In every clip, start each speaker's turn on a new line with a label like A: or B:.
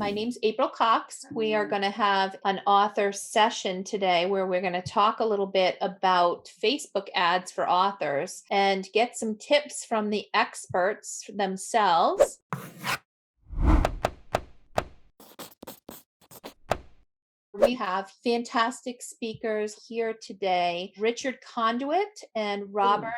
A: My name's April Cox. We are going to have an author session today where we're going to talk a little bit about Facebook ads for authors and get some tips from the experts themselves. We have fantastic speakers here today, Richard Conduit and Robert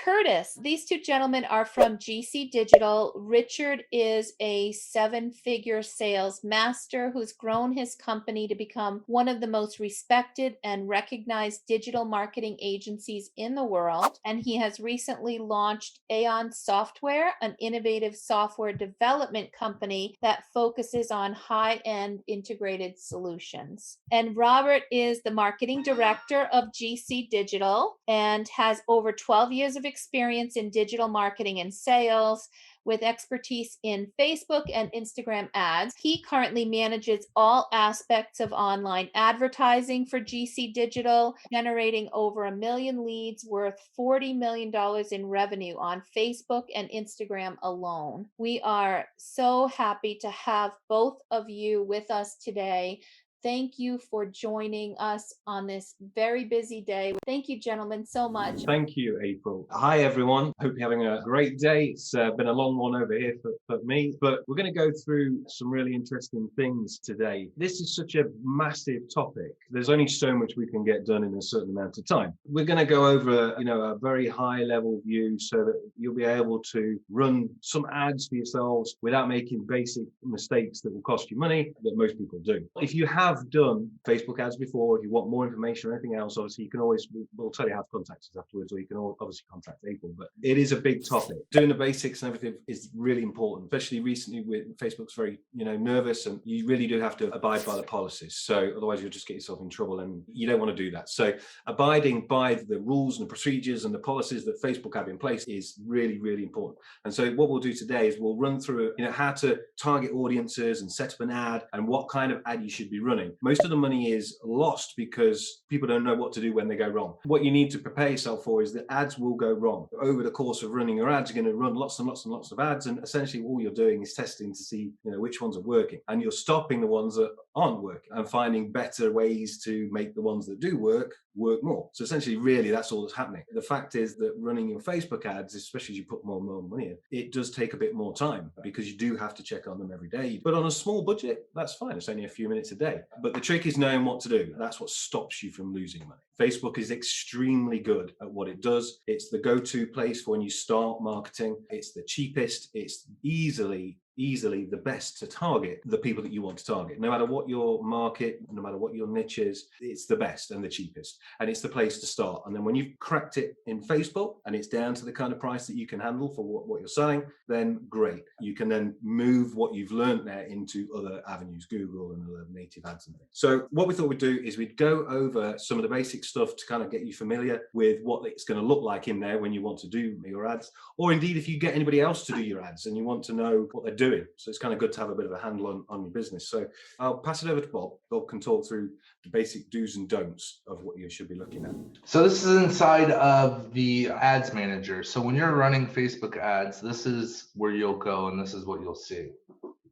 A: Kurtrcz. These two gentlemen are from GC Digital. Richard is a seven-figure sales master who's grown his company to become one of the most respected and recognized digital marketing agencies in the world. And he has recently launched Aon Software, an innovative software development company that focuses on high-end integrated solutions. And Robert is the marketing director of GC Digital and has over 12 years of experience in digital marketing and sales with expertise in Facebook and Instagram ads. He currently manages all aspects of online advertising for GC Digital, generating over 1 million leads worth $40 million in revenue on Facebook and Instagram alone. We are so happy to have both of you with us today. Thank you for joining us on this very busy day. Thank you, gentlemen, so much.
B: Thank you, April. Hi, everyone. Hope you're having a great day. It's been a long one over here for me, but we're going to go through some really interesting things today. This is such a massive topic. There's only so much we can get done in a certain amount of time. We're going to go over, a very high-level view so that you'll be able to run some ads for yourselves without making basic mistakes that will cost you money that most people do. If you have done Facebook ads before, if you want more information or anything else, obviously you can always, we'll tell you how to contact us afterwards, or you can obviously contact April, but it is a big topic. Doing the basics and everything is really important, especially recently with Facebook's very, nervous, and you really do have to abide by the policies. So otherwise you'll just get yourself in trouble, and you don't want to do that. So abiding by the rules and the procedures and the policies that Facebook have in place is really, really important. And so what we'll do today is we'll run through, how to target audiences and set up an ad and what kind of ad you should be running. Most of the money is lost because people don't know what to do when they go wrong. What you need to prepare yourself for is that ads will go wrong. Over the course of running your ads, you're going to run lots and lots and lots of ads, and essentially all you're doing is testing to see, which ones are working, and you're stopping the ones that aren't working and finding better ways to make the ones that do work more. So essentially, really, that's all that's happening. The fact is that running your Facebook ads, especially as you put more and more money in, it does take a bit more time because you do have to check on them every day. But on a small budget, that's fine. It's only a few minutes a day. But the trick is knowing what to do. That's what stops you from losing money. Facebook is extremely good at what it does. It's the go-to place for when you start marketing. It's the cheapest. It's easily the best to target the people that you want to target. No matter what your market, no matter what your niche is, it's the best and the cheapest. And it's the place to start. And then when you've cracked it in Facebook and it's down to the kind of price that you can handle for what you're selling, then great. You can then move what you've learned there into other avenues, Google and other native ads and things. So what we thought we'd do is we'd go over some of the basic stuff to kind of get you familiar with what it's going to look like in there when you want to do your ads, or indeed if you get anybody else to do your ads and you want to know what they're doing. So it's kind of good to have a bit of a handle on your business. So I'll pass it over to Bob. Bob can talk through the basic do's and don'ts of what you should be looking at.
C: So this is inside of the ads manager. So when you're running Facebook ads, this is where you'll go and this is what you'll see.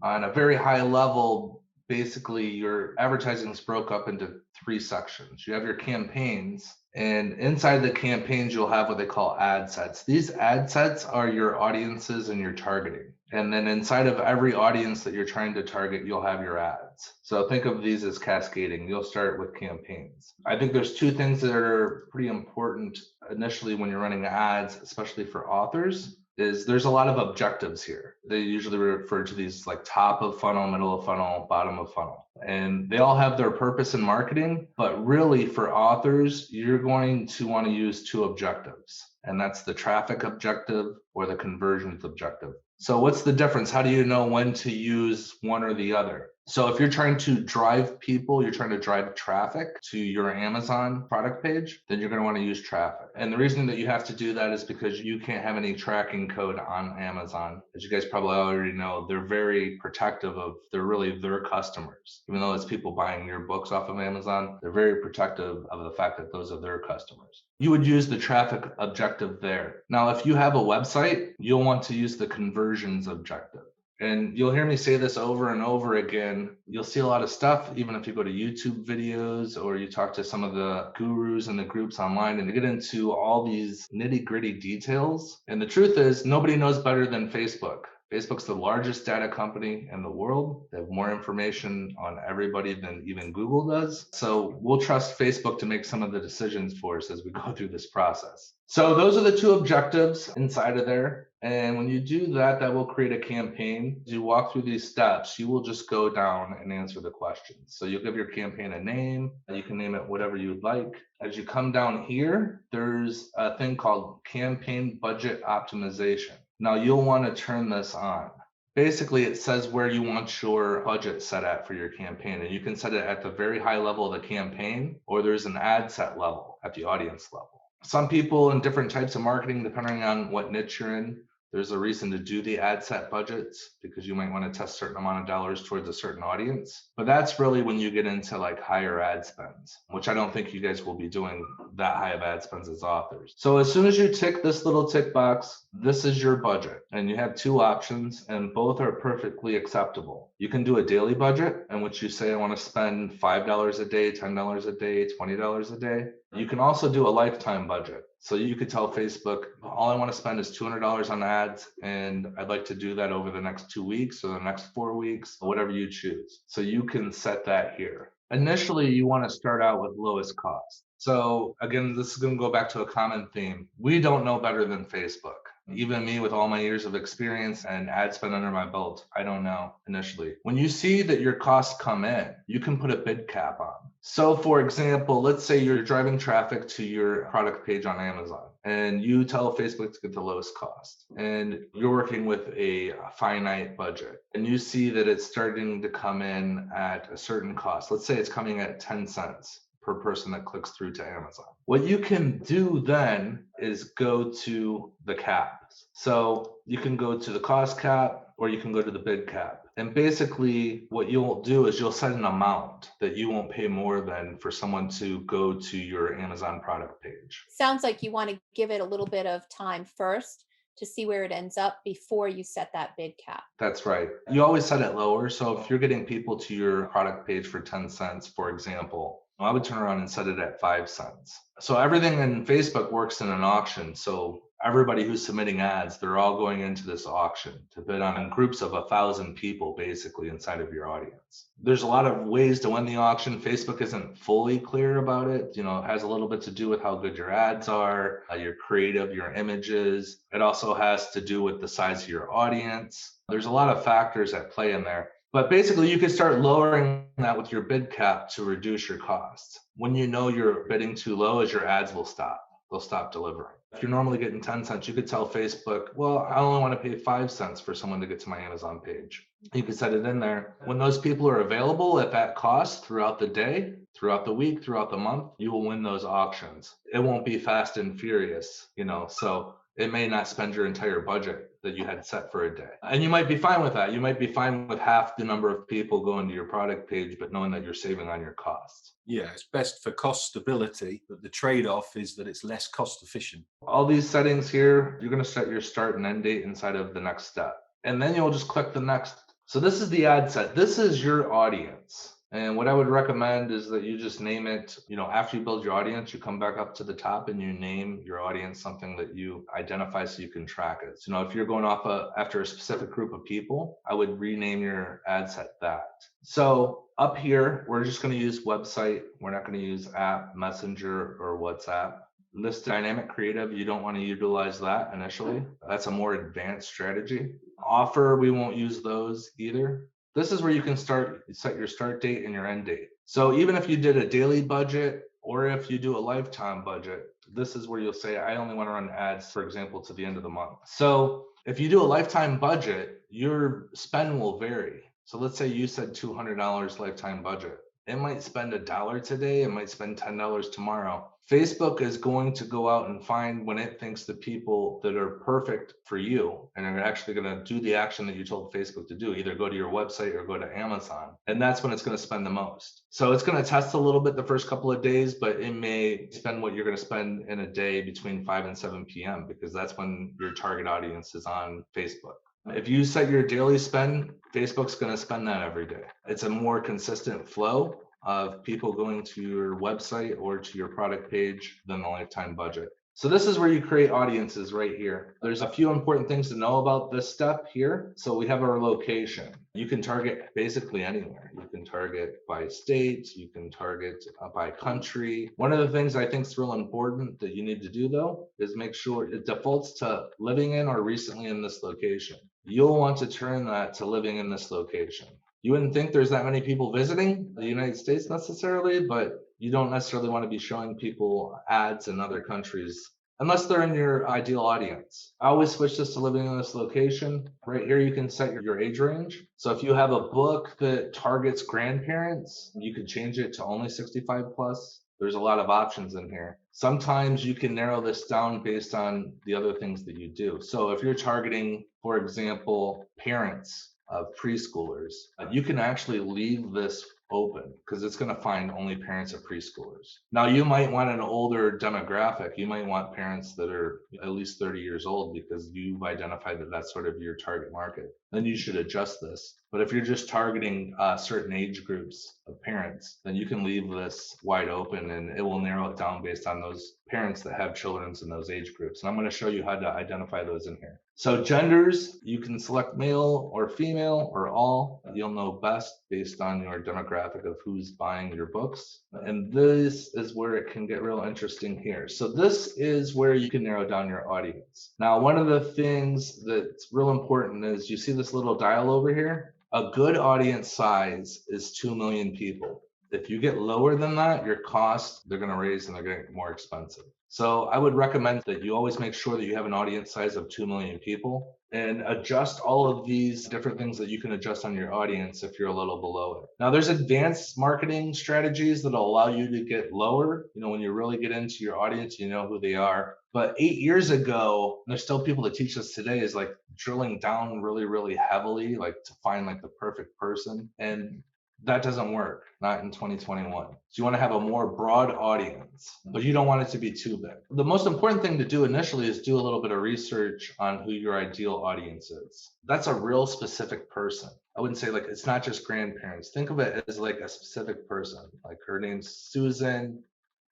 C: On a very high level, basically your advertising is broke up into 3 sections. You have your campaigns, and inside the campaigns, you'll have what they call ad sets. These ad sets are your audiences and your targeting. And then inside of every audience that you're trying to target, you'll have your ads. So think of these as cascading. You'll start with campaigns. I think there's 2 things that are pretty important initially when you're running ads, especially for authors, is there's a lot of objectives here. They usually refer to these like top of funnel, middle of funnel, bottom of funnel. And they all have their purpose in marketing, but really for authors, you're going to want to use 2 objectives. And that's the traffic objective or the conversions objective. So what's the difference? How do you know when to use one or the other? So if you're trying to drive people, you're trying to drive traffic to your Amazon product page, then you're going to want to use traffic. And the reason that you have to do that is because you can't have any tracking code on Amazon. As you guys probably already know, they're very protective of, they're really their customers. Even though it's people buying your books off of Amazon, they're very protective of the fact that those are their customers. You would use the traffic objective there. Now, if you have a website, you'll want to use the conversions objective. And you'll hear me say this over and over again. You'll see a lot of stuff, even if you go to YouTube videos or you talk to some of the gurus in the groups online, and you get into all these nitty-gritty details. And the truth is, nobody knows better than Facebook. Facebook's the largest data company in the world. They have more information on everybody than even Google does. So we'll trust Facebook to make some of the decisions for us as we go through this process. So those are the two objectives inside of there. And when you do that, that will create a campaign. As you walk through these steps, you will just go down and answer the questions. So you'll give your campaign a name. You can name it whatever you'd like. As you come down here, there's a thing called campaign budget optimization. Now you'll want to turn this on. Basically, it says where you want your budget set at for your campaign, and you can set it at the very high level of the campaign, or there's an ad set level at the audience level. Some people in different types of marketing, depending on what niche you're in, there's a reason to do the ad set budgets because you might want to test a certain amount of dollars towards a certain audience. But that's really when you get into like higher ad spends, which I don't think you guys will be doing that high of ad spends as authors. So as soon as you tick this little tick box, this is your budget. And you have two options and both are perfectly acceptable. You can do a daily budget in which you say, I want to spend $5 a day, $10 a day, $20 a day. You can also do a lifetime budget. So you could tell Facebook, all I want to spend is $200 on ads, and I'd like to do that over the next 2 weeks or the next 4 weeks, whatever you choose. So you can set that here. Initially, you want to start out with lowest cost. So again, this is going to go back to a common theme. We don't know better than Facebook. Even me with all my years of experience and ad spend under my belt, I don't know initially. When you see that your costs come in, you can put a bid cap on. So for example, let's say you're driving traffic to your product page on Amazon and you tell Facebook to get the lowest cost and you're working with a finite budget and you see that it's starting to come in at a certain cost. Let's say it's coming at 10 cents per person that clicks through to Amazon. What you can do then is go to the caps. So you can go to the cost cap or you can go to the bid cap. And basically what you'll do is you'll set an amount that you won't pay more than for someone to go to your Amazon product page.
A: Sounds like you want to give it a little bit of time first to see where it ends up before you set that bid cap.
C: That's right. You always set it lower. So if you're getting people to your product page for 10 cents, for example, I would turn around and set it at 5 cents. So everything in Facebook works in an auction. So everybody who's submitting ads, they're all going into this auction to bid on groups of 1,000 people basically inside of your audience. There's a lot of ways to win the auction. Facebook isn't fully clear about it. You know, it has a little bit to do with how good your ads are, your creative, your images. It also has to do with the size of your audience. There's a lot of factors at play in there. But basically, you can start lowering that with your bid cap to reduce your costs. When you know you're bidding too low, as your ads will stop. They'll stop delivering. If you're normally getting 10 cents, you could tell Facebook, well, I only want to pay 5 cents for someone to get to my Amazon page. You can set it in there. When those people are available at that cost throughout the day, throughout the week, throughout the month, you will win those auctions. It won't be fast and furious, so it may not spend your entire budget that you had set for a day. And you might be fine with that. You might be fine with half the number of people going to your product page, but knowing that you're saving on your costs.
D: Yeah, it's best for cost stability, but the trade-off is that it's less cost efficient.
C: All these settings here, you're going to set your start and end date inside of the next step. And then you'll just click the next. So this is the ad set. This is your audience. And what I would recommend is that you just name it, after you build your audience, you come back up to the top and you name your audience something that you identify so you can track it. So, if you're going off after a specific group of people, I would rename your ad set that. So up here, we're just going to use website. We're not going to use app, messenger, or WhatsApp. List dynamic creative, you don't want to utilize that initially. That's a more advanced strategy. Offer, we won't use those either. This is where you can set your start date and your end date. So even if you did a daily budget or if you do a lifetime budget, this is where you'll say, I only want to run ads, for example, to the end of the month. So if you do a lifetime budget, your spend will vary. So let's say you said $200 lifetime budget. It might spend $1 today, it might spend $10 tomorrow. Facebook is going to go out and find when it thinks the people that are perfect for you and are actually going to do the action that you told Facebook to do, either go to your website or go to Amazon. And that's when it's going to spend the most. So it's going to test a little bit the first couple of days, but it may spend what you're going to spend in a day between 5 and 7 p.m. because that's when your target audience is on Facebook. If you set your daily spend, Facebook's going to spend that every day. It's a more consistent flow of people going to your website or to your product page than the lifetime budget. So this is where you create audiences right here. There's a few important things to know about this step here. So we have our location. You can target basically anywhere. You can target by state, you can target by country. One of the things I think is real important that you need to do though, is make sure it defaults to living in or recently in this location. You'll want to turn that to living in this location. You wouldn't think there's that many people visiting the United States necessarily, but you don't necessarily want to be showing people ads in other countries unless they're in your ideal audience. I always switch this to living in this location. Right here, you can set your age range. So if you have a book that targets grandparents, you could change it to only 65 plus. There's a lot of options in here. Sometimes you can narrow this down based on the other things that you do. So if you're targeting, for example, parents of preschoolers, you can actually leave this open because it's going to find only parents of preschoolers. Now you might want an older demographic. You might want parents that are at least 30 years old because you've identified that that's sort of your target market. Then you should adjust this. But if you're just targeting certain age groups of parents, then you can leave this wide open and it will narrow it down based on those parents that have children in those age groups. And I'm going to show you how to identify those in here. So genders, you can select male or female or all. You'll know best based on your demographic of who's buying your books. And this is where it can get real interesting here. So this is where you can narrow down your audience. Now, one of the things that's real important is you see this little dial over here. A good audience size is 2 million people. If you get lower than that, your costs, they're going to raise and they're going to get more expensive. So I would recommend that you always make sure that you have an audience size of 2 million people and adjust all of these different things that you can adjust on your audience if you're a little below it. Now there's advanced marketing strategies that'll allow you to get lower. You know, when you really get into your audience, you know who they are. But 8 years ago, there's still people that teach us today is like drilling down really, really heavily, like to find like the perfect person. And that doesn't work, not in 2021. So you want to have a more broad audience, but you don't want it to be too big. The most important thing to do initially is do a little bit of research on who your ideal audience is. That's a real specific person. I wouldn't say like, it's not just grandparents. Think of it as like a specific person. Like her name's Susan.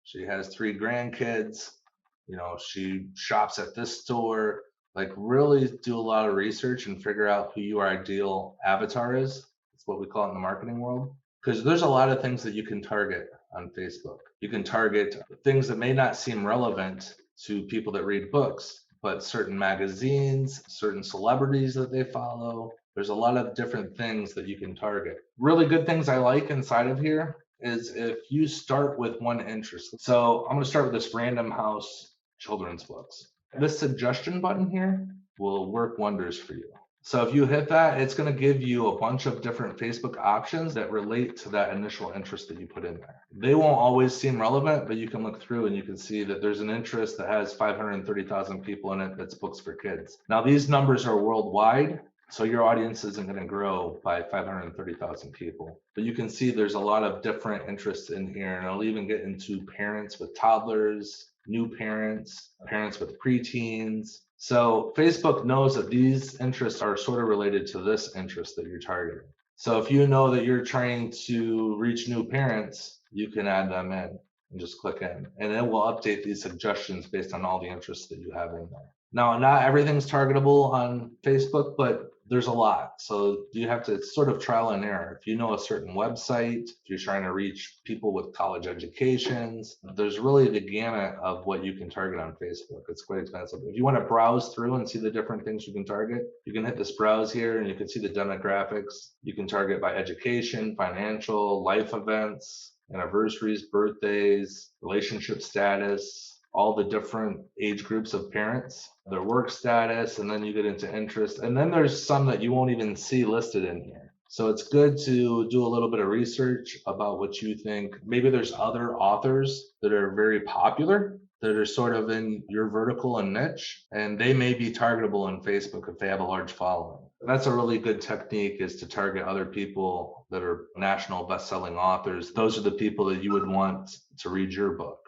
C: She has 3 grandkids. You know, she shops at this store. Like really do a lot of research and figure out who your ideal avatar is. What we call it in the marketing world, because there's a lot of things that you can target on Facebook. You can target things that may not seem relevant to people that read books, but certain magazines, certain celebrities that they follow. There's a lot of different things that you can target. Really good things I like inside of here is if you start with one interest. So I'm going to start with this Random House children's books. This suggestion button here will work wonders for you. So if you hit that, it's going to give you a bunch of different Facebook options that relate to that initial interest that you put in there. They won't always seem relevant, but you can look through and you can see that there's an interest that has 530,000 people in it that's books for kids. Now these numbers are worldwide, so your audience isn't going to grow by 530,000 people. But you can see there's a lot of different interests in here, and I'll even get into parents with toddlers, new parents, parents with preteens. So Facebook knows that these interests are sort of related to this interest that you're targeting. So if you know that you're trying to reach new parents, you can add them in and just click in, and it will update these suggestions based on all the interests that you have in there. Now, not everything's targetable on Facebook, but there's a lot. So you have to sort of trial and error. If you know a certain website, if you're trying to reach people with college educations, there's really the gamut of what you can target on Facebook. It's quite expensive. If you want to browse through and see the different things you can target, you can hit this browse here and you can see the demographics. You can target by education, financial, life events, anniversaries, birthdays, relationship status, all the different age groups of parents, their work status, and then you get into interest. And then there's some that you won't even see listed in here. So it's good to do a little bit of research about what you think. Maybe there's other authors that are very popular that are sort of in your vertical and niche, and they may be targetable on Facebook if they have a large following. That's a really good technique, is to target other people that are national best-selling authors. Those are the people that you would want to read your book.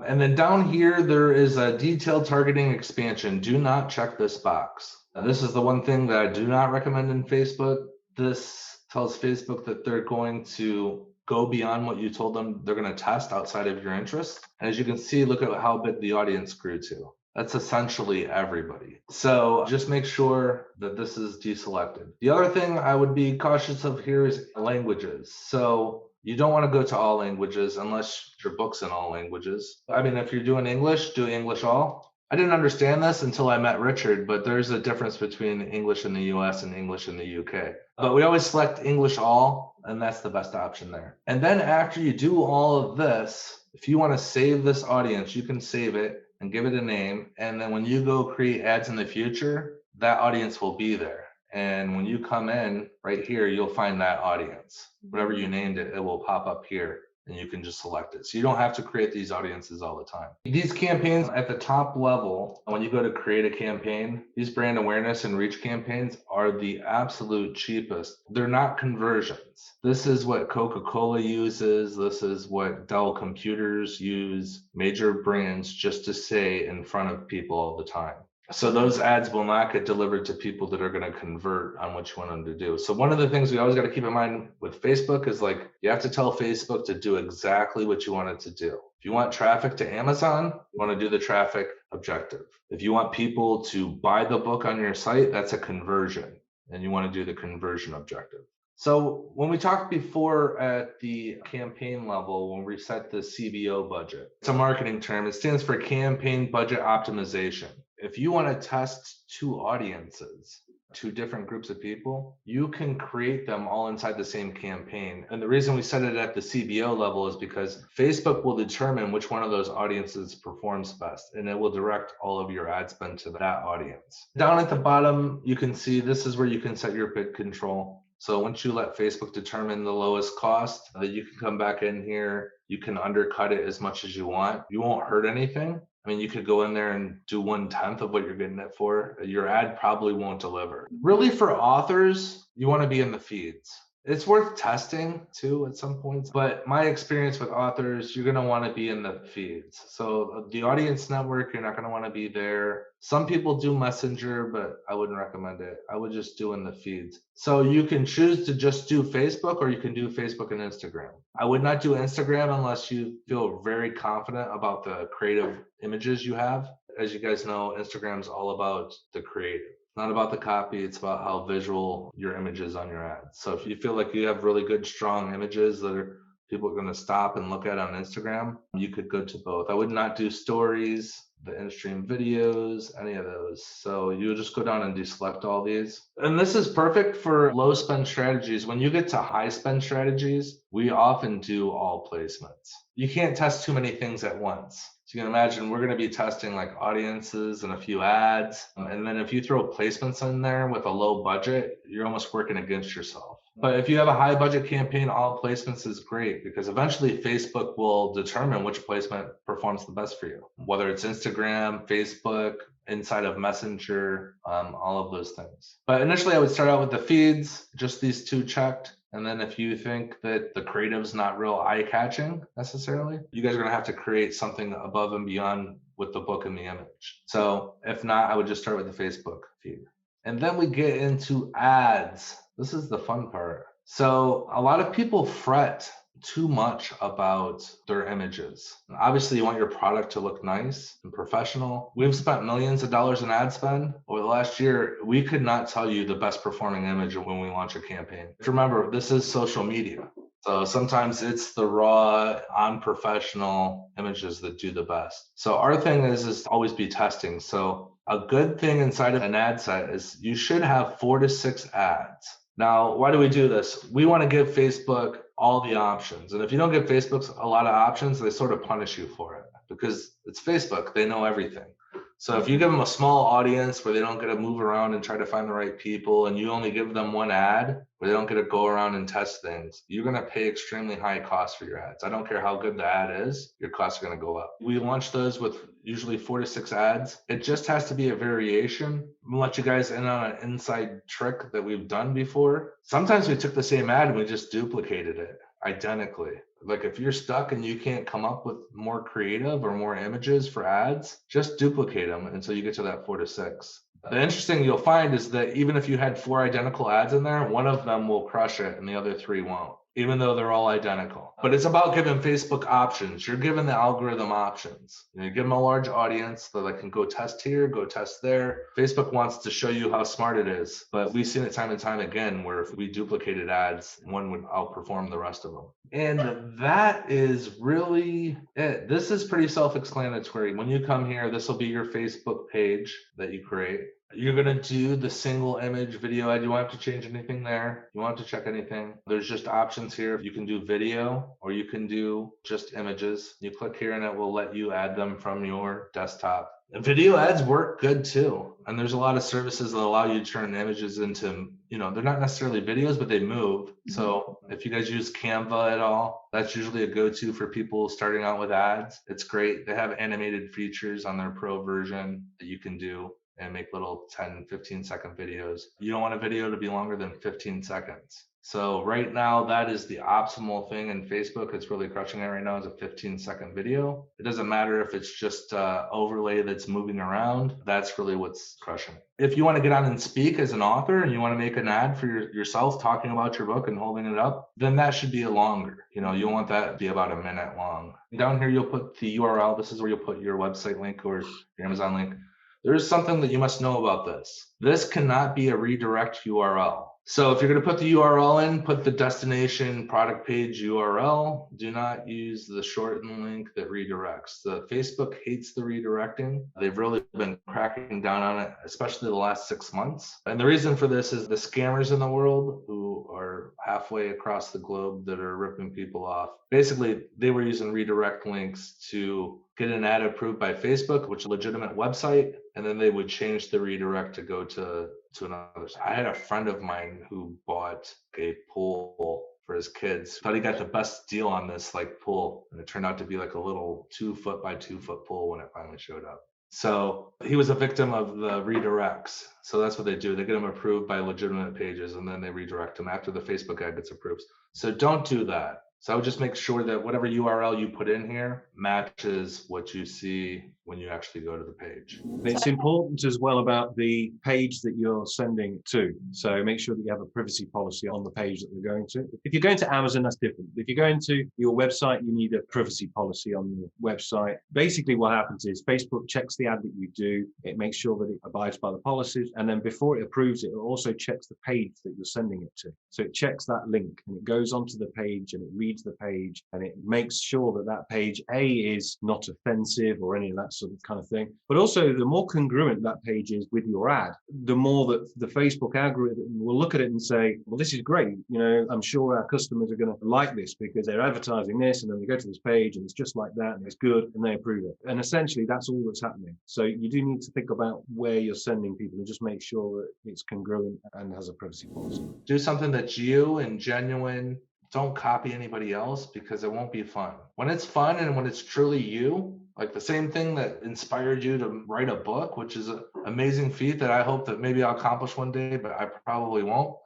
C: And then down here, there is a detailed targeting expansion. Do not check this box. Now, this is the one thing that I do not recommend in Facebook. This tells Facebook that they're going to go beyond what you told them they're going to test outside of your interest. And as you can see, look at how big the audience grew to. That's essentially everybody. So just make sure that this is deselected. The other thing I would be cautious of here is languages. So you don't want to go to all languages unless your book's in all languages. I mean, if you're doing English, do English all. I didn't understand this until I met Richard, but there's a difference between English in the US and English in the UK. But we always select English all, and that's the best option there. And then after you do all of this, if you want to save this audience, you can save it and give it a name. And then when you go create ads in the future, that audience will be there. And when you come in right here, you'll find that audience. Whatever you named it, it will pop up here and you can just select it. So you don't have to create these audiences all the time. These campaigns at the top level, when you go to create a campaign, these brand awareness and reach campaigns are the absolute cheapest. They're not conversions. This is what Coca-Cola uses. This is what Dell computers use, major brands, just to stay in front of people all the time. So those ads will not get delivered to people that are going to convert on what you want them to do. So one of the things we always got to keep in mind with Facebook is like, you have to tell Facebook to do exactly what you want it to do. If you want traffic to Amazon, you want to do the traffic objective. If you want people to buy the book on your site, that's a conversion, and you want to do the conversion objective. So when we talked before at the campaign level, when we set the CBO budget, it's a marketing term. It stands for campaign budget optimization. If you want to test two audiences, two different groups of people, you can create them all inside the same campaign. And the reason we set it at the CBO level is because Facebook will determine which one of those audiences performs best, and it will direct all of your ad spend to that audience. Down at the bottom, you can see this is where you can set your bid control. So once you let Facebook determine the lowest cost, you can come back in here. You can undercut it as much as you want. You won't hurt anything. I mean, you could go in there and do 1/10 of what you're getting it for. Your ad probably won't deliver. Really, for authors, you want to be in the feeds. It's worth testing too at some points, but my experience with authors, you're going to want to be in the feeds. So the audience network, you're not going to want to be there. Some people do Messenger, but I wouldn't recommend it. I would just do in the feeds. So you can choose to just do Facebook, or you can do Facebook and Instagram. I would not do Instagram unless you feel very confident about the creative images you have. As you guys know, Instagram is all about the creative. Not about the copy, it's about how visual your image is on your ads. So if you feel like you have really good, strong images that people are going to stop and look at on Instagram, you could go to both. I would not do stories, the in-stream videos, any of those. So you just go down and deselect all these. And this is perfect for low spend strategies. When you get to high spend strategies, we often do all placements. You can't test too many things at once. So you can imagine we're going to be testing like audiences and a few ads. And then if you throw placements in there with a low budget, you're almost working against yourself. But if you have a high budget campaign, all placements is great, because eventually Facebook will determine which placement performs the best for you, whether it's Instagram, Facebook, inside of Messenger, all of those things. But initially I would start out with the feeds, just these two checked. And then if you think that the creative's not real eye-catching necessarily, you guys are going to have to create something above and beyond with the book and the image. So if not, I would just start with the Facebook feed. And then we get into ads. This is the fun part. So a lot of people fret too much about their images. Obviously, you want your product to look nice and professional. We've spent millions of dollars in ad spend. Over the last year, we could not tell you the best performing image when we launch a campaign. Remember, this is social media. So sometimes it's the raw, unprofessional images that do the best. So our thing is always be testing. So a good thing inside of an ad set is you should have 4 to 6 ads. Now, why do we do this? We want to give Facebook all the options. And if you don't give Facebook a lot of options, they sort of punish you for it, because it's Facebook. They know everything. So if you give them a small audience where they don't get to move around and try to find the right people, and you only give them one ad where they don't get to go around and test things, you're going to pay extremely high costs for your ads. I don't care how good the ad is, your costs are going to go up. We launch those with usually 4 to 6 ads. It just has to be a variation. I'll let you guys in on an inside trick that we've done before. Sometimes we took the same ad and we just duplicated it identically. Like if you're stuck and you can't come up with more creative or more images for ads, just duplicate them until you get to that 4 to 6. The interesting thing you'll find is that even if you had 4 identical ads in there, one of them will crush it and the other 3 won't, even though they're all identical. But it's about giving Facebook options. You're giving the algorithm options. You give them a large audience so they can go test here, go test there. Facebook wants to show you how smart it is. But we've seen it time and time again where if we duplicated ads, one would outperform the rest of them. And that is really it. This is pretty self-explanatory. When you come here, this will be your Facebook page that you create. You're going to do the single image video ad. You won't have to change anything there. You won't have to check anything. There's just options here. You can do video or you can do just images. You click here and it will let you add them from your desktop. And video ads work good too. And there's a lot of services that allow you to turn images into, they're not necessarily videos, but they move. So if you guys use Canva at all, that's usually a go-to for people starting out with ads. It's great. They have animated features on their pro version that you can do and make little 10, 15-second videos. You don't want a video to be longer than 15 seconds. So right now, that is the optimal thing in Facebook. It's really crushing it right now is a 15-second video. It doesn't matter if it's just overlay that's moving around. That's really what's crushing it. If you want to get on and speak as an author and you want to make an ad for yourself talking about your book and holding it up, then that should be longer. You want that to be about a minute long. Down here, you'll put the URL. This is where you'll put your website link or your Amazon link. There's something that you must know about this. This cannot be a redirect URL. So if you're going to put the URL in, put the destination product page URL. Do not use the shortened link that redirects. The Facebook hates the redirecting. They've really been cracking down on it, especially the last 6 months. And the reason for this is the scammers in the world who are halfway across the globe that are ripping people off. Basically, they were using redirect links to get an ad approved by Facebook, which is a legitimate website, and then they would change the redirect to go to another. I had a friend of mine who bought a pool for his kids. Thought he got the best deal on this pool, and it turned out to be like a little 2-foot by 2-foot pool when it finally showed up. So he was a victim of the redirects. So that's what they do. They get them approved by legitimate pages, and then they redirect them after the Facebook ad gets approved. So don't do that. So I would just make sure that whatever URL you put in here matches what you see when you actually go to the page.
B: It's important as well about the page that you're sending it to. So make sure that you have a privacy policy on the page that they're going to. If you're going to Amazon, that's different. If you're going to your website, you need a privacy policy on your website. Basically what happens is Facebook checks the ad that you do. It makes sure that it abides by the policies. And then before it approves it, it also checks the page that you're sending it to. So it checks that link and it goes onto the page and it reads the page and it makes sure that that page is not offensive or any of that sort of kind of thing. But also the more congruent that page is with your ad, the more that the Facebook algorithm will look at it and say, well, this is great. I'm sure our customers are going to like this because they're advertising this, and then they go to this page and it's just like that and it's good and they approve it. And essentially that's all that's happening. So you do need to think about where you're sending people and just make sure that it's congruent and has a privacy policy.
C: Do something that's you and genuine. Don't copy anybody else because it won't be fun. When it's fun and when it's truly you, like the same thing that inspired you to write a book, which is an amazing feat that I hope that maybe I'll accomplish one day, but I probably won't.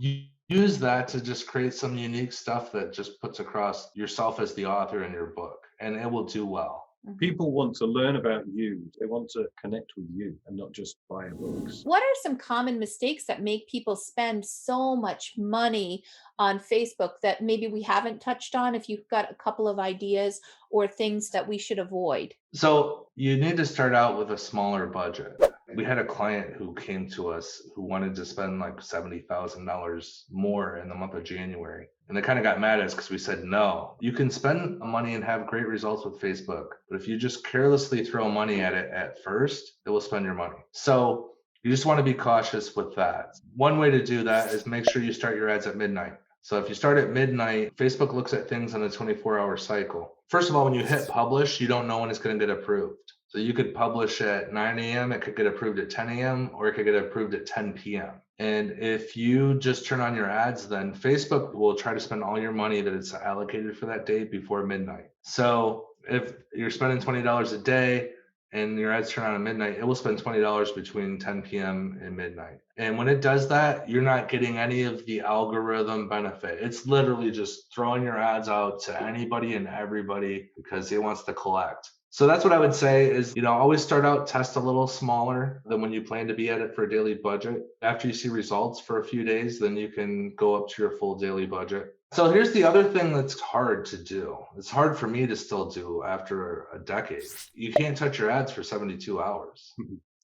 C: You use that to just create some unique stuff that just puts across yourself as the author in your book, and it will do well.
B: People want to learn about you. They want to connect with you and not just buy books.
A: What are some common mistakes that make people spend so much money on Facebook that maybe we haven't touched on? If you've got a couple of ideas or things that we should avoid.
C: So you need to start out with a smaller budget. We had a client who came to us who wanted to spend like $70,000 more in the month of January. And they kind of got mad at us because we said, no, you can spend money and have great results with Facebook. But if you just carelessly throw money at it at first, it will spend your money. So you just want to be cautious with that. One way to do that is make sure you start your ads at midnight. So if you start at midnight, Facebook looks at things on a 24-hour cycle. First of all, when you hit publish, you don't know when it's going to get approved. So you could publish at 9 a.m., it could get approved at 10 a.m., or it could get approved at 10 p.m. And if you just turn on your ads, then Facebook will try to spend all your money that it's allocated for that day before midnight. So if you're spending $20 a day and your ads turn on at midnight, it will spend $20 between 10 p.m. and midnight. And when it does that, you're not getting any of the algorithm benefit. It's literally just throwing your ads out to anybody and everybody because it wants to collect. So that's what I would say is, always start out, test a little smaller than when you plan to be at it for a daily budget. After you see results for a few days, then you can go up to your full daily budget. So here's the other thing that's hard to do. It's hard for me to still do after a decade. You can't touch your ads for 72 hours.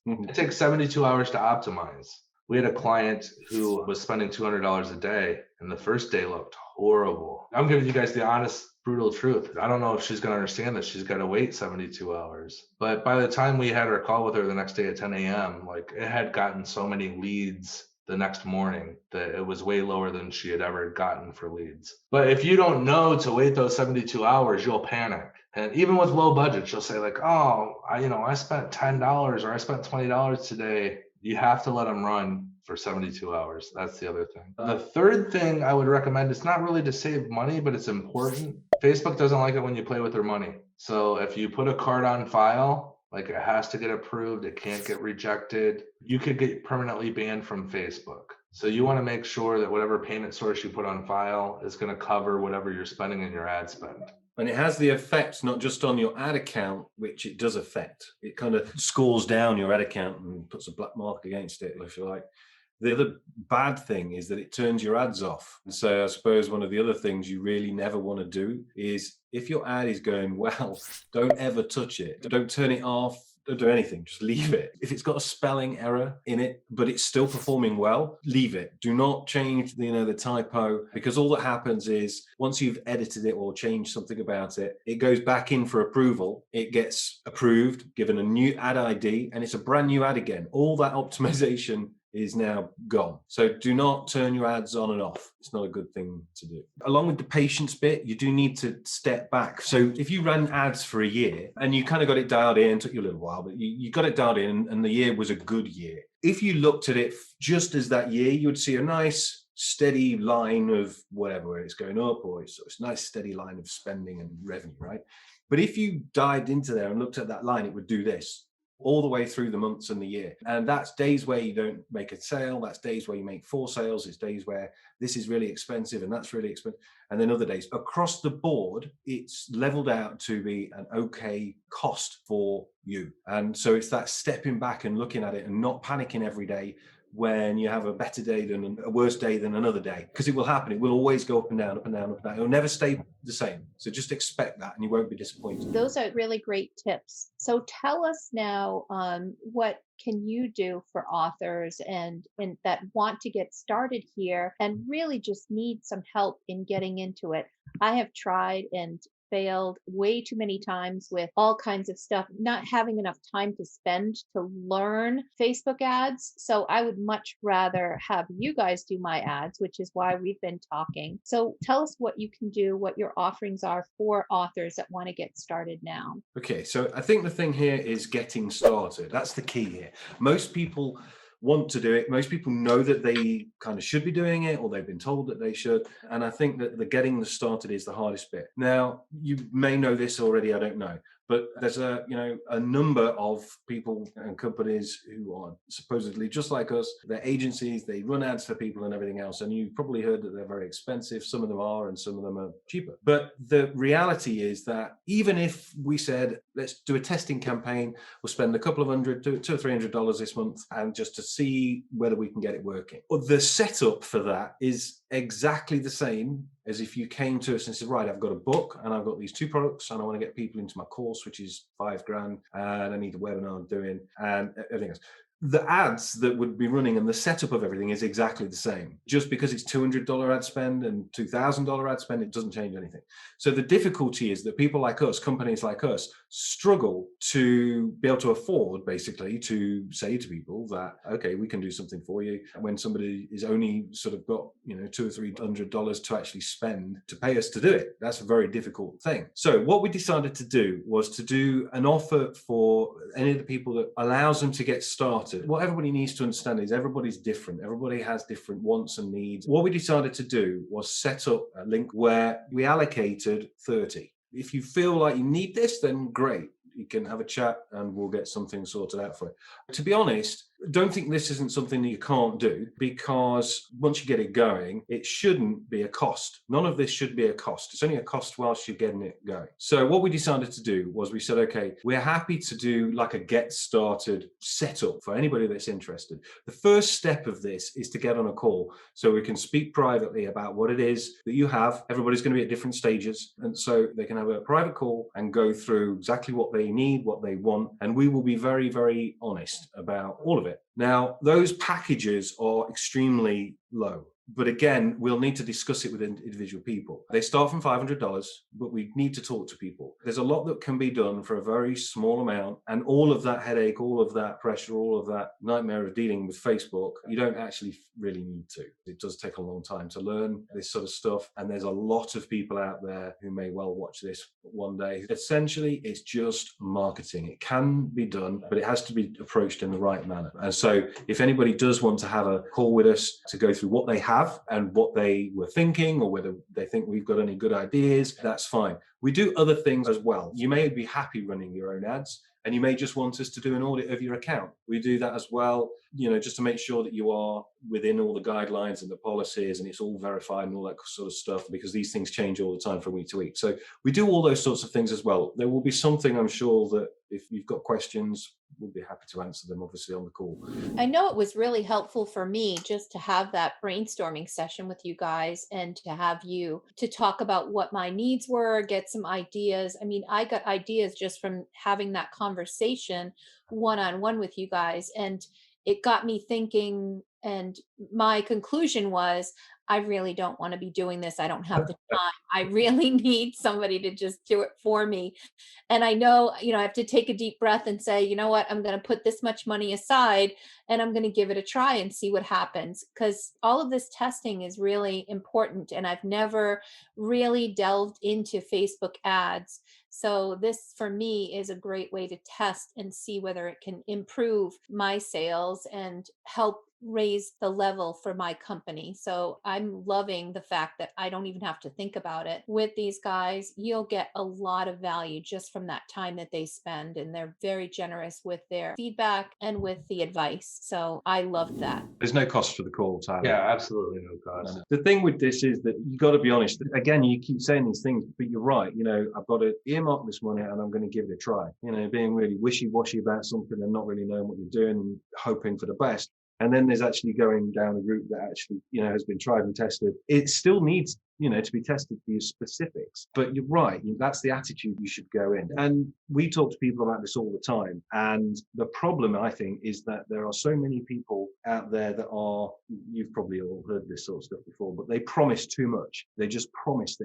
C: It takes 72 hours to optimize. We had a client who was spending $200 a day, and the first day looked horrible. I'm giving you guys the honest, brutal truth. I don't know if she's going to understand this. She's got to wait 72 hours. But by the time we had our call with her the next day at 10 a.m., like, it had gotten so many leads the next morning that it was way lower than she had ever gotten for leads. But if you don't know to wait those 72 hours, you'll panic. And even with low budgets, you'll say like, oh, I spent $10 or I spent $20 today. You have to let them run for 72 hours. That's the other thing. The third thing I would recommend, it's not really to save money, but it's important. Facebook doesn't like it when you play with their money. So if you put a card on file, like, it has to get approved. It can't get rejected. You could get permanently banned from Facebook. So you want to make sure that whatever payment source you put on file is going to cover whatever you're spending in your ad spend.
D: And it has the effect not just on your ad account, which it does affect. It kind of scores down your ad account and puts a black mark against it, if you like. The other bad thing is that it turns your ads off. So I suppose one of the other things you really never want to do is, if your ad is going well, don't ever touch it. Don't turn it off. Don't do anything. Just leave it. If it's got a spelling error in it, but it's still performing well, leave it. Do not change the typo, because all that happens is once you've edited it or changed something about it, it goes back in for approval. It gets approved, given a new ad ID, and it's a brand new ad again. All that optimization is now gone. So do not turn your ads on and off. It's not a good thing to do. Along with the patience bit, you do need to step back. So if you ran ads for a year and you kind of got it dialed in, it took you a little while, but you got it dialed in and the year was a good year. If you looked at it just as that year, you would see a nice steady line of whatever, it's going up, or it's a nice steady line of spending and revenue, right? But if you dived into there and looked at that line, it would do this all the way through the months and the year. And that's days where you don't make a sale. That's days where you make 4 sales. It's days where this is really expensive and that's really expensive. And then other days. Across the board, it's leveled out to be an okay cost for you. And so it's that stepping back and looking at it and not panicking every day when you have a better day than a worse day than another day, because it will happen. It will always go up and down, up and down, up and down. It'll never stay the same. So just expect that and you won't be disappointed.
A: Those are really great tips. So tell us now, what can you do for authors and that want to get started here and really just need some help in getting into it? I have tried and failed way too many times with all kinds of stuff, not having enough time to spend to learn Facebook ads. So I would much rather have you guys do my ads, which is why we've been talking. So tell us what you can do, what your offerings are for authors that want to get started now.
D: Okay, so I think the thing here is getting started. That's the key here. Most people want to do it. Most people know that they kind of should be doing it, or they've been told that they should. And I think that the getting started is the hardest bit. Now, you may know this already, I don't know. But there's a number of people and companies who are supposedly just like us. They're agencies, they run ads for people and everything else. And you've probably heard that they're very expensive. Some of them are, and some of them are cheaper. But the reality is that even if we said, let's do a testing campaign, we'll spend a couple of $100 to $200 or $300 this month, and just to see whether we can get it working. But the setup for that is exactly the same as if you came to us and said, right, I've got a book and I've got these 2 products and I want to get people into my course, which is $5,000, and I need a webinar I'm doing and everything else. The ads that would be running and the setup of everything is exactly the same. Just because it's $200 ad spend and $2,000 ad spend, it doesn't change anything. So the difficulty is that people like us, companies like us, struggle to be able to afford, basically, to say to people that, okay, we can do something for you. And when somebody is only sort of got, $200 or $300 to actually spend to pay us to do it, that's a very difficult thing. So what we decided to do was to do an offer for any of the people that allows them to get started. What everybody needs to understand is everybody's different. Everybody has different wants and needs. What we decided to do was set up a link where we allocated 30. If you feel like you need this, then great. You can have a chat and we'll get something sorted out for you. To be honest, don't think this isn't something that you can't do, because once you get it going, it shouldn't be a cost. None of this should be a cost. It's only a cost whilst you're getting it going. So what we decided to do was we said, okay, we're happy to do like a get started setup for anybody that's interested. The first step of this is to get on a call so we can speak privately about what it is that you have. Everybody's going to be at different stages. And so they can have a private call and go through exactly what they need, what they want. And we will be very, very honest about all of it. Now, those packages are extremely low. But again, we'll need to discuss it with individual people. They start from $500, but we need to talk to people. There's a lot that can be done for a very small amount, and all of that headache, all of that pressure, all of that nightmare of dealing with Facebook, you don't actually really need to. It does take a long time to learn this sort of stuff, and there's a lot of people out there who may well watch this one day. Essentially, it's just marketing. It can be done, but it has to be approached in the right manner. And so if anybody does want to have a call with us to go through what they have and what they were thinking, or whether they think we've got any good ideas, that's fine. We do other things as well. You may be happy running your own ads, and you may just want us to do an audit of your account. We do that as well, just to make sure that you are within all the guidelines and the policies, and it's all verified and all that sort of stuff, because these things change all the time from week to week. So we do all those sorts of things as well. There will be something, I'm sure, that if you've got questions, we'll be happy to answer them, obviously, on the call.
A: I know it was really helpful for me just to have that brainstorming session with you guys, and to have you to talk about what my needs were, get some ideas. I mean, I got ideas just from having that conversation one-on-one with you guys, and it got me thinking. And my conclusion was, I really don't want to be doing this. I don't have the time. I really need somebody to just do it for me. And I know, I have to take a deep breath and say, you know what, I'm going to put this much money aside, and I'm going to give it a try and see what happens. Because all of this testing is really important. And I've never really delved into Facebook ads. So this for me is a great way to test and see whether it can improve my sales and help raise the level for my company. So I'm loving the fact that I don't even have to think about it. With these guys, you'll get a lot of value just from that time that they spend, and they're very generous with their feedback and with the advice. So I loved that.
B: There's no cost for the call, Tyler.
C: Yeah, absolutely no cost.
B: The thing with this is that you got to be honest. Again, you keep saying these things, but you're right. I've got to earmark this money and I'm going to give it a try. Being really wishy-washy about something and not really knowing what you're doing and hoping for the best. And then there's actually going down a route that actually, has been tried and tested. It still needs, to be tested for your specifics. But you're right. That's the attitude you should go in. And we talk to people about this all the time. And the problem, I think, is that there are so many people out there that you've probably all heard this sort of stuff before, but they promise too much. They just promise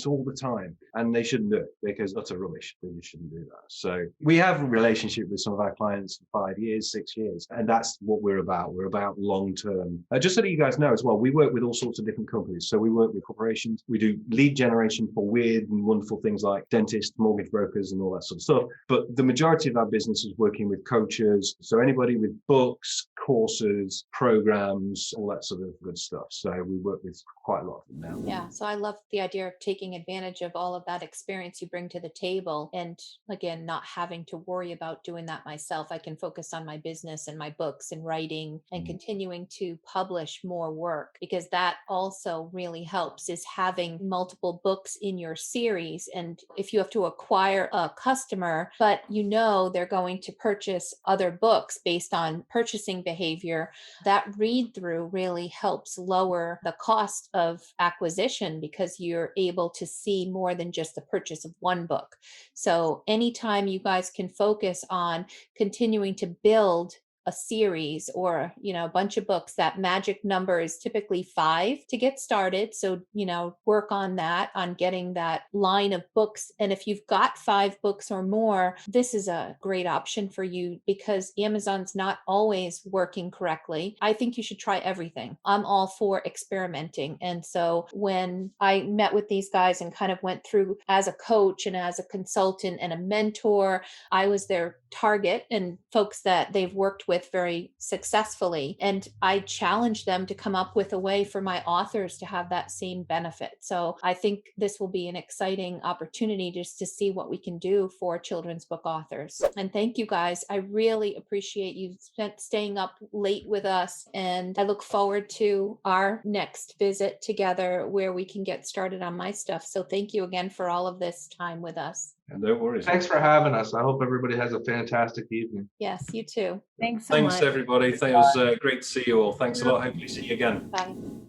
B: all the time. And they shouldn't do it, because that's rubbish. They just shouldn't do that. So we have a relationship with some of our clients for 5 years, 6 years. And that's what we're about. We're about long-term. Just so that you guys know as well, we work with all sorts of different companies. So we work with corporations. We do lead generation for weird and wonderful things like dentists, mortgage brokers, and all that sort of stuff. But the majority of our business is working with coaches. So anybody with books, courses, programs, all that sort of good stuff. So we work with quite a lot of them now.
A: Yeah. So I love the idea of taking advantage of all of that experience you bring to the table. And again, not having to worry about doing that myself. I can focus on my business and my books and writing and continuing to publish more work, because that also really helps, is having multiple books in your series. And if you have to acquire a customer, but they're going to purchase other books based on purchasing behavior, that read through really helps lower the cost of acquisition, because you're able to see more than just the purchase of one book. So anytime you guys can focus on continuing to build a series or, a bunch of books, that magic number is typically 5 to get started. So, work on that, on getting that line of books. And if you've got 5 books or more, this is a great option for you, because Amazon's not always working correctly. I think you should try everything. I'm all for experimenting. And so when I met with these guys and kind of went through as a coach and as a consultant and a mentor, I was their target, and folks that they've worked with with very successfully. And I challenge them to come up with a way for my authors to have that same benefit. So I think this will be an exciting opportunity just to see what we can do for children's book authors. And thank you guys. I really appreciate you staying up late with us. And I look forward to our next visit together where we can get started on my stuff. So thank you again for all of this time with us.
D: And no worries.
C: Thanks for having us. I hope everybody has a fantastic evening.
A: Yes, you too.
E: Thanks so
D: Thanks,
E: much.
D: everybody. It was great to see you all. Thanks a lot. Hopefully see you again.
A: Bye.